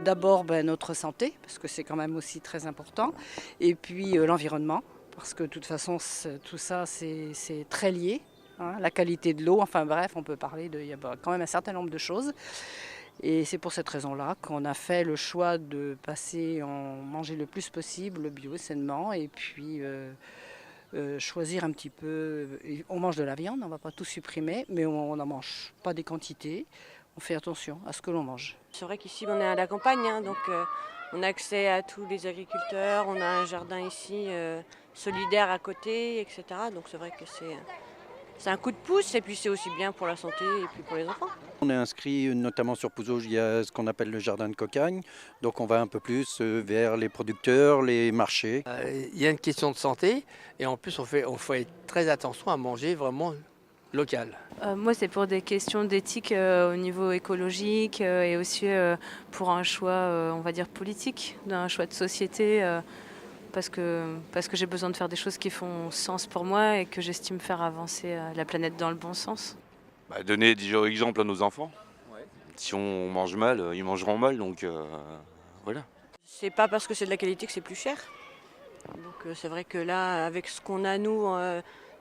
d'abord notre santé, parce que c'est quand même aussi très important, et puis l'environnement, parce que de toute façon tout ça c'est très lié. Hein, la qualité de l'eau, enfin bref, on peut parler il y a quand même un certain nombre de choses. Et c'est pour cette raison-là qu'on a fait le choix de passer en manger le plus possible bio, sainement, et puis choisir un petit peu. On mange de la viande, on ne va pas tout supprimer, mais on n'en mange pas des quantités. On fait attention à ce que l'on mange. C'est vrai qu'ici on est à la campagne, hein, donc on a accès à tous les agriculteurs, on a un jardin ici solidaire à côté, etc. Donc c'est vrai que c'est un coup de pouce et puis c'est aussi bien pour la santé et puis pour les enfants. On est inscrit notamment sur Pouzauges, il y a ce qu'on appelle le jardin de cocagne. Donc on va un peu plus vers les producteurs, les marchés. Il y a une question de santé et en plus on fait très attention à manger vraiment local. Moi, c'est pour des questions d'éthique au niveau écologique et aussi pour un choix, on va dire, politique, d'un choix de société, parce que j'ai besoin de faire des choses qui font sens pour moi et que j'estime faire avancer la planète dans le bon sens. Donner déjà exemple à nos enfants. Ouais. Si on mange mal, ils mangeront mal, donc voilà. C'est pas parce que c'est de la qualité que c'est plus cher. Donc c'est vrai que là, avec ce qu'on a nous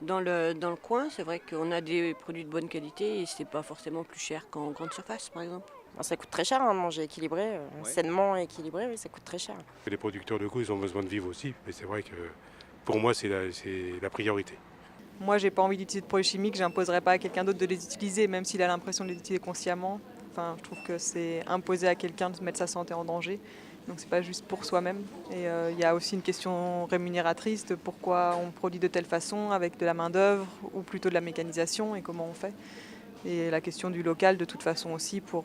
dans le coin, c'est vrai qu'on a des produits de bonne qualité et c'est pas forcément plus cher qu'en grande surface, par exemple. Ça coûte très cher, hein, manger équilibré, sainement équilibré, oui, ça coûte très cher. Les producteurs de ils ont besoin de vivre aussi, mais c'est vrai que pour moi c'est la priorité. Moi, j'ai pas envie d'utiliser de produits chimiques, j'imposerais pas à quelqu'un d'autre de les utiliser, même s'il a l'impression de les utiliser consciemment. Enfin, je trouve que c'est imposer à quelqu'un de mettre sa santé en danger. Donc c'est pas juste pour soi-même. Et il y a aussi une question rémunératrice de pourquoi on produit de telle façon, avec de la main-d'œuvre ou plutôt de la mécanisation et comment on fait. Et la question du local de toute façon aussi pour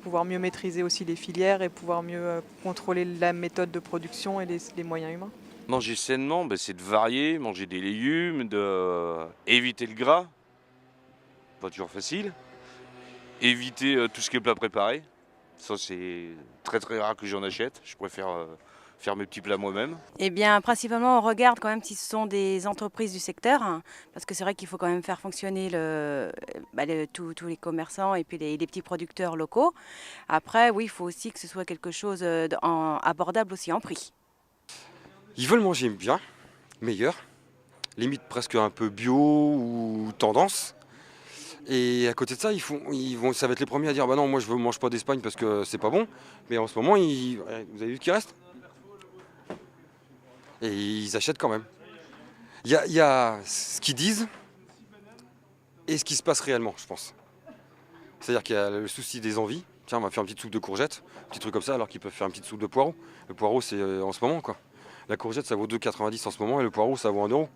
pouvoir mieux maîtriser aussi les filières et pouvoir mieux contrôler la méthode de production et les moyens humains. Manger sainement, c'est de varier, manger des légumes, éviter le gras, pas toujours facile. Éviter tout ce qui est plat préparé. Ça, c'est très très rare que j'en achète. Je préfère faire mes petits plats moi-même. Eh bien, principalement, on regarde quand même si ce sont des entreprises du secteur, hein, parce que c'est vrai qu'il faut quand même faire fonctionner tous les commerçants et puis les petits producteurs locaux. Après, oui, il faut aussi que ce soit quelque chose abordable aussi en prix. Ils veulent manger bien, meilleur, limite presque un peu bio ou tendance. Et à côté de ça, ça va être les premiers à dire bah non, moi je ne mange pas d'Espagne parce que c'est pas bon. Mais en ce moment, vous avez vu ce qui reste? Et ils achètent quand même. Il y a ce qu'ils disent et ce qui se passe réellement, je pense. C'est-à-dire qu'il y a le souci des envies. Tiens, on va faire une petite soupe de courgettes, un petit truc comme ça, alors qu'ils peuvent faire une petite soupe de poireaux. Le poireau, c'est en ce moment, quoi. La courgette, ça vaut 2,90 en ce moment et le poireau, ça vaut 1 euro.